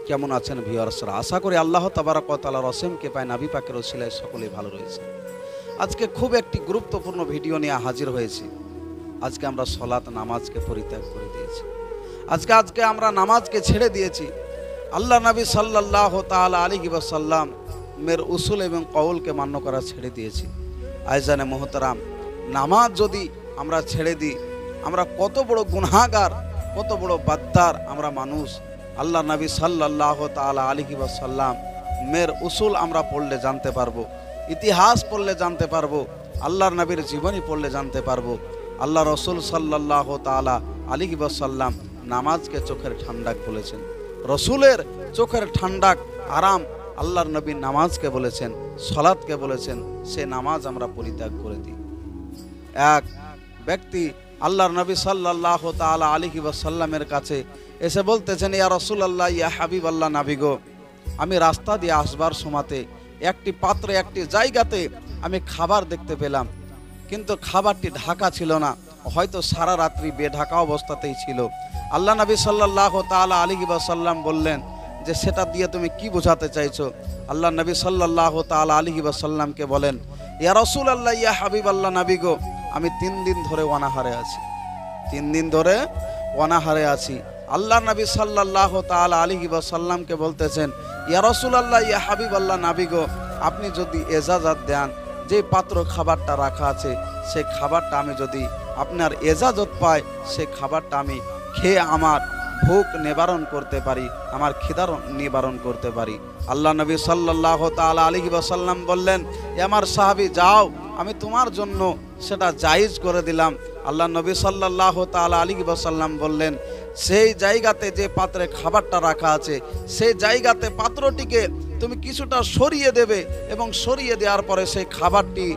কেমন আছেন ভিউয়ার্সরা? আশা করি আল্লাহ তাবারক ওয়া তাআলার অসীম কৃপায় নবী পাকের ওসিলায় সকলেই ভালো রয়েছে। আজকে খুব একটি গুরুত্বপূর্ণ ভিডিও নিয়ে হাজির হয়েছি। আজকে আমরা সালাত নামাজকে পরিত্যাগ করে দিয়েছি। আজকে আমরা নামাজকে ছেড়ে দিয়েছি। আল্লাহ নবী সাল্লাল্লাহু তাআলা আলাইহি ওয়াসাল্লাম মের উসুল এবং কওলকে মান্য করা ছেড়ে দিয়েছি। আইজানে মুহতারাম, নামাজ যদি আমরা ছেড়ে দিই, আমরা কত বড় গুনাহগার, কত বড় বাদ্দার আমরা মানুষ। আল্লাহ নবী সাল্লাল্লাহু তাআলা আলাইহি ওয়াসাল্লাম মের উসুল আমরা পড়লে জানতে পারবো, ইতিহাস পড়লে জানতে পারবো, আল্লাহর নবীর জীবনী পড়লে জানতে পারবো। আল্লাহ রসুল সাল্লাল্লাহু তাআলা আলাইহি ওয়াসাল্লাম নামাজকে চোখের ঠান্ডাক বলেছেন। রসুলের চোখের ঠান্ডাক আরাম আল্লাহর নবী নামাজকে বলেছেন, সালাতকে বলেছেন। সে নামাজ আমরা পরিত্যাগ করে দিই। এক ব্যক্তি আল্লাহর নবী সাল্লাল্লাহু তাআলা আলাইহি ওয়াসাল্লামের কাছে এসে বলতেছেন, ইয়া রাসূলুল্লাহ, ইয়া হাবিবাল্লাহ, নবী গো, আমি রাস্তা দিয়ে আসবার সময়তে একটি পাত্রে, একটি জায়গাতে আমি খাবার দেখতে পেলাম, কিন্তু খাবারটি ঢাকা ছিল না, হয়তো সারা রাত্রি বেঢাকা অবস্থাতেই ছিল। আল্লাহ নবী সাল্লাল্লাহু তাআলা আলাইহি ওয়াসাল্লাম বললেন যে সেটা দিয়ে তুমি কি বোঝাতে চাইছো? আল্লাহ নবী সাল্লাল্লাহু তাআলা আলাইহি ওয়াসাল্লামকে বলেন, ইয়া রাসূলুল্লাহ, ইয়া হাবিবাল্লাহ, নবী গো, আমি 3 দিন ধরে অনাহারে আছি, 3 দিন ধরে অনাহারে আছি। আল্লাহ নবী সাল্লাল্লাহু তাআলা আলাইহি ওয়াসাল্লামকে বলতেছেন, ইয়া রাসূলুল্লাহ, ইয়া হাবিবাল্লাহ, নবী গো, আপনি যদি এজাজত দেন, যে পাত্র খাবারটা রাখা আছে সেই খাবারটা আমি যদি আপনার এজাজত পাই, সে খাবারটা আমি খেয়ে আমার ভুখ নিবারণ করতে পারি, আমার খিদার নিবারণ করতে পারি। আল্লাহ নবী সাল্লাল্লাহু তাআলা আলাইহি ওয়াসাল্লাম বললেন, আমার সাহাবী, যাও, আমি তোমার জন্য সেটা জায়েজ করে দিলাম। আল্লাহ নবী সাল্লাল্লাহু তাআলা আলাইহি ওয়াসাল্লাম বললেন, সেই জায়গাতে যে পাত্রে খাবারটা রাখা আছে সেই জায়গাতে পাত্রটিকে তুমি কিছুটা সরিয়ে দেবে এবং সরিয়ে দেওয়ার পরে সেই খাবারটি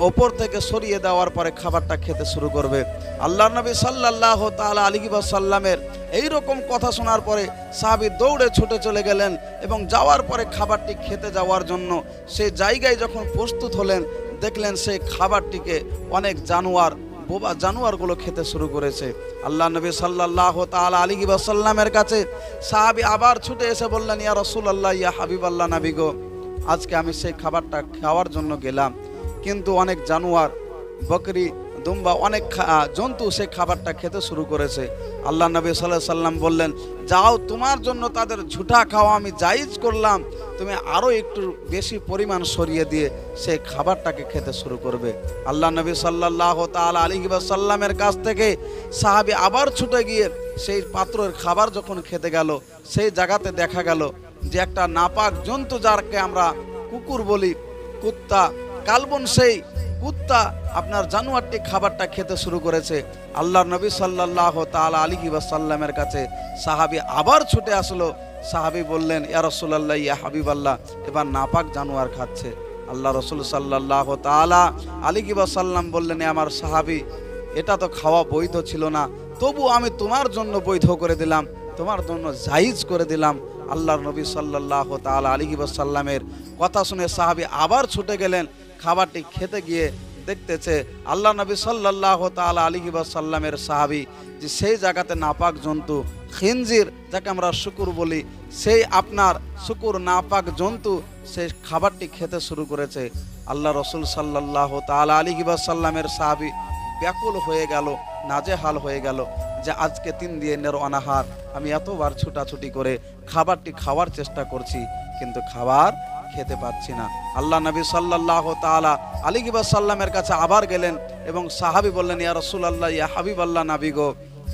ওপর থেকে সরিয়ে দেওয়ার পরে খাবারটা খেতে শুরু করবে। আল্লাহ নবী সাল্লাল্লাহু তাআলা আলাইহি ওয়াসাল্লামের এই রকম কথা শোনার পরে সাহাবী দৌড়ে ছুটে চলে গেলেন এবং যাওয়ার পরে খাবারটি খেতে যাওয়ার জন্য সেই জায়গায় যখন প্রস্তুত হলেন, দেখলেন সেই খাবারটিকে অনেক বোবা জানোয়ারগুলো খেতে শুরু করেছে। আল্লাহ নবী সাল্লাল্লাহু তাআলা আলাইহি ওয়াসাল্লামের কাছে সাহাবী আবার ছুটে এসে বললেন, ইয়া রাসূলুল্লাহ, ইয়া হাবিবাল্লাহ, নবী গো, আজকে আমি সেই খাবারটা খাওয়ার জন্য গেলাম, কিন্তু অনেক জানোয়ার, বকরি, দুম্বা, অনেক জন্তু সেই খাবারটা খেতে শুরু করেছে। আল্লাহ নবী সাল্লাল্লাহু আলাইহি ওয়াসাল্লাম বললেন, যাও, তোমার জন্য তাদের ঝুটা খাওয়া আমি জায়েজ করলাম, তুমি আরও একটু বেশি পরিমাণ সরিয়ে দিয়ে সেই খাবারটাকে খেতে শুরু করবে। আল্লাহ নবী সাল্লাল্লাহু তাআলা আলাইহি ওয়াসাল্লামের কাছ থেকে সাহাবী আবার ছুটে গিয়ে সেই পাত্রের খাবার যখন খেতে গেল, সেই জায়গাতে দেখা গেল যে একটা নাপাক জন্তু, যাকে আমরা কুকুর বলি, কুত্তা, কালবন, সেই কুত্তা আপনার জানোয়ারটি খাবারটা খেতে শুরু করেছে। আল্লাহ নবী সাল্লাল্লাহু তাআলা আলাইহি ওয়াসাল্লামের কাছে সাহাবী আবার ছুটে আসলো। সাহাবী বললেন, ইয়া রাসূলুল্লাহ, ইয়া হাবিবাল্লাহ, এবার নাপাক জানোয়ার খাচ্ছে। আল্লাহ রাসূল সাল্লাল্লাহু তাআলা আলাইহি ওয়াসাল্লাম বললেন, আমার সাহাবী, এটা তো খাওয়া বৈধ ছিল না, তবু আমি তোমার জন্য বৈধ করে দিলাম, তোমার জন্য জায়েজ করে দিলাম। আল্লাহর নবী সাল্লাল্লাহু তাআলা আলাইহি ওয়াসাল্লামের কথা শুনে সাহাবী আবার ছুটে গেলেন। খাবারটি খেতে গিয়ে দেখতেছে আল্লাহ নবী সাল্লাল্লাহু তাআলা আলাইহি ওয়াসাল্লামের সাহাবী যে সেই জায়গাতে নাপাক জন্তু খিনজির, যাকে আমরা শুকুর বলি, সেই আপনার শুকুর নাপাক জন্তু সেই খাবারটি খেতে শুরু করেছে। আল্লাহ রসুল সাল্লাল্লাহু তাআলা আলাইহি ওয়াসাল্লামের সাহাবী ব্যাকুল হয়ে গেল, নাজেহাল হয়ে গেল যে আজকে 3 দিনের অনাহার, আমি এতবার ছুটাছুটি করে খাবারটি খাওয়ার চেষ্টা করছি, কিন্তু খাবার খেতে পাচ্ছি না। আল্লাহ নবী সাল্লাল্লাহু তাআলা আলাইহি ওয়াসাল্লামের কাছে আবার গেলেন এবং সাহাবী বললেন, ইয়া রাসূলুল্লাহ, ইয়া হাবিবাল্লাহ, নবী গো,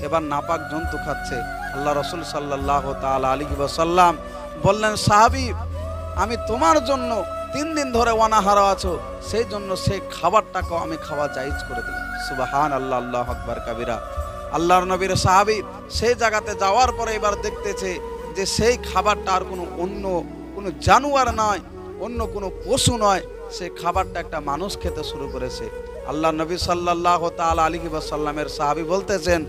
এবার নাপাক জন্তু খাচ্ছে। আল্লাহ রাসূল সাল্লাল্লাহু তাআলা আলাইহি ওয়াসাল্লাম বললেন, সাহাবী, আমি তোমার জন্য 3 দিন ধরে অনাহার আছো, সেই জন্য সেই খাবারটাকে আমি খাওয়া জায়েজ করে দিলাম। সুবহানাল্লাহ, আল্লাহু আকবার কাবীরা। আল্লাহর নবীর সাহাবী সেই জায়গাতে যাওয়ার পরে এবার দেখতেছে যে সেই খাবারটা আর অন্য কোনো জানোয়ার নয়, অন্য কোনো পশু নয়, সেই খাবারটা একটা মানুষ খেতে শুরু করেছে। আল্লাহ নবী সাল্লাল্লাহু তাআলা আলাইহি ওয়াসাল্লামের সাহাবী বলতেছেন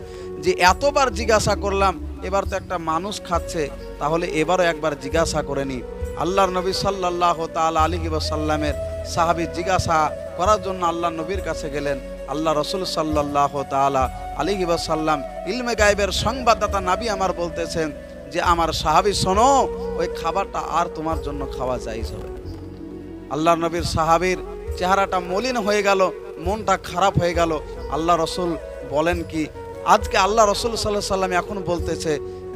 যে এতবার জিজ্ঞাসা করলাম, এবার তো একটা মানুষ খাচ্ছে, তাহলে এবারও একবার জিজ্ঞাসা করে নি। আল্লাহর নবী সাল্লাল্লাহু তাআলা আলাইহি ওয়াসাল্লামের সাহাবী জিজ্ঞাসা করার জন্য আল্লাহ নবীর কাছে গেলেন। আল্লাহ রসুল সাল্লাল্লাহু তাআলা আলাইহি ওয়াসাল্লাম ইলমে গায়বের সংবাদদাতা নবী আমার বলতেছেন যে আমার সাহাবী শোনো, ওই খাবারটা আর তোমার জন্য খাওয়া জায়েজ হবে না। আল্লাহর নবীর সাহাবীর চেহারাটা মলিন হয়ে গেল, মনটা খারাপ হয়ে গেল। আল্লাহ রসুল বলেন কি, আজকে আল্লাহ রসুল সাল্লাল্লাহু আলাইহি সাল্লাম এখন বলতেছে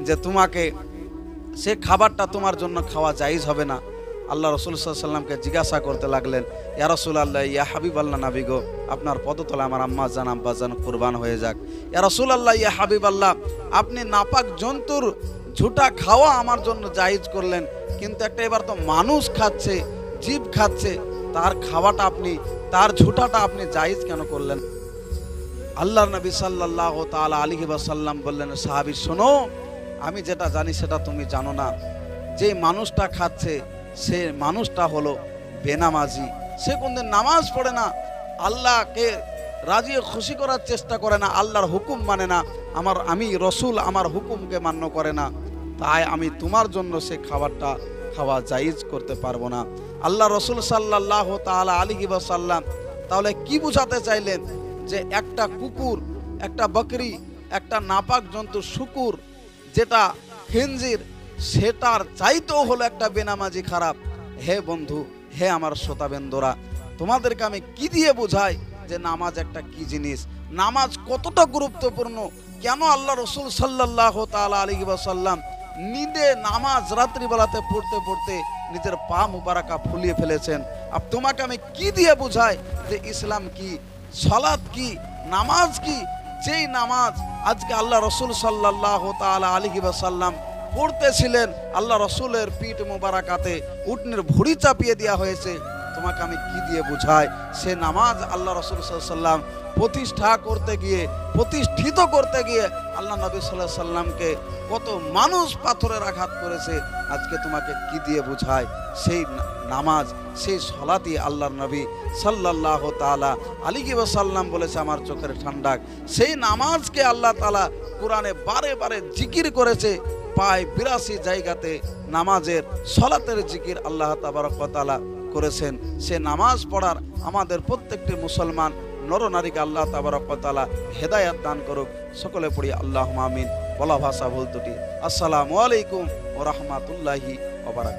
যে তোমাকে সে খাবারটা তোমার জন্য খাওয়া জায়েজ হবে না। আল্লাহ রসুল সাল্লাল্লাহু আলাইহি সাল্লামকে জিজ্ঞাসা করতে লাগলেন, ইয়া রাসূলুল্লাহ, ইয়া হাবিবাল্লাহ, নবী গো, আপনার পদতলে আমার আম্মা জান আব্বা জান কুরবান হয়ে যাক। ইয়া রাসূলুল্লাহ, ইয়া হাবিবাল্লাহ, আপনি নাপাক জন্তুর ঝুটা খাওয়া আমার জন্য জায়েজ করলেন, কিন্তু একটা এবার তো মানুষ খাচ্ছে, জীব খাচ্ছে, তার খাওয়াটা আপনি, তার ঝুটাটা আপনি জায়েজ কেন করলেন? আল্লাহর নবী সাল্লাল্লাহু তাআলা আলাইহি ওয়াসাল্লাম বললেন, সাহাবী শোনো, আমি যেটা জানি সেটা তুমি জানো না। যে মানুষটা খাচ্ছে সে মানুষটা হলো বেনামাজি, সে কোনদিন নামাজ পড়ে না, আল্লাহকে রাজি খুশি করার চেষ্টা করে না, আল্লাহর হুকুম মানে না, আমি রসুল আমার হুকুমকে মান্য করে না, তাই আমি তোমার জন্য সে খাবারটা খাওয়া জায়েজ করতে পারবো না। আল্লাহ রসুল সাল্লাল্লাহু তাআলা আলাইহি ওয়াসাল্লাম তাহলে কি বুঝাতে চাইলেন? যে একটা কুকুর, একটা বকরি, একটা নাপাক জন্তু শুকুর যেটা খিনজির, সেটার চাইতেও হলো একটা বেনামাজি খারাপ। হে বন্ধু, হে আমার শ্রোতাবেন্দরা, তোমাদেরকে আমি কি দিয়ে বোঝাই যে নামাজ একটা কি জিনিস, নামাজ কতটা গুরুত্বপূর্ণ, কেন আল্লাহ রসুল সাল্লাল্লাহু তাআলা আলাইহি ওয়াসাল্লাম নিদে নামাজ রাত্রিবেলাতে পড়তে পড়তে নিজের পা মুবারাকা ফুলিয়ে ফেলেছেন। আর তোমাকে আমি কি দিয়ে বোঝাই যে ইসলাম কি, সালাত কি, নামাজ কি? যেই নামাজ আজকে আল্লাহ রসুল সাল্লাল্লাহু তাআলা আলাইহি ওয়াসাল্লাম পড়তেছিলেন, আল্লাহ রসুলের পিঠ মুবারাকাতে উটনির ভুঁড়ি চাপিয়ে দেওয়া হয়েছে, তোমাকে আমি কি দিয়ে বুঝাই? সে নামাজ আল্লাহ রসুল সাল্লাল্লাহু আলাইহি ওয়াসাল্লাম প্রতিষ্ঠা করতে গিয়ে, প্রতিষ্ঠিত করতে গিয়ে আল্লাহ নবী সাল্লাল্লাহু আলাইহি ওয়াসাল্লামকে কত মানুষ পাথরের আঘাত করেছে, আজকে তোমাকে কি দিয়ে বুঝায়? সেই নামাজ, সেই সলাতই আল্লাহর নবী সাল্লাল্লাহু তাআলা আলাইহি ওয়াসাল্লাম বলেছে আমার চোখের ঠান্ডা। সেই নামাজকে আল্লাহ তাআলা কোরআনে বারে বারে জিকির করেছে, প্রায় ৮২ জায়গাতে নামাজের সলাতের জিকির আল্লাহ তাবারক ওয়া তাআলা করেছেন। সে নামাজ পড়ার আমাদের প্রত্যেকটি মুসলমান নরনারীকে আল্লাহ তাবারক ওয়া তাআলা হেদায়েত দান করুক। সকলে পড়ি আল্লাহুম্মা আমিন। বলা ভাষা ভুল ত্রুটি, আসসালামু আলাইকুম ওয়া রাহমাতুল্লাহি ওয়া বারাকাতুহু।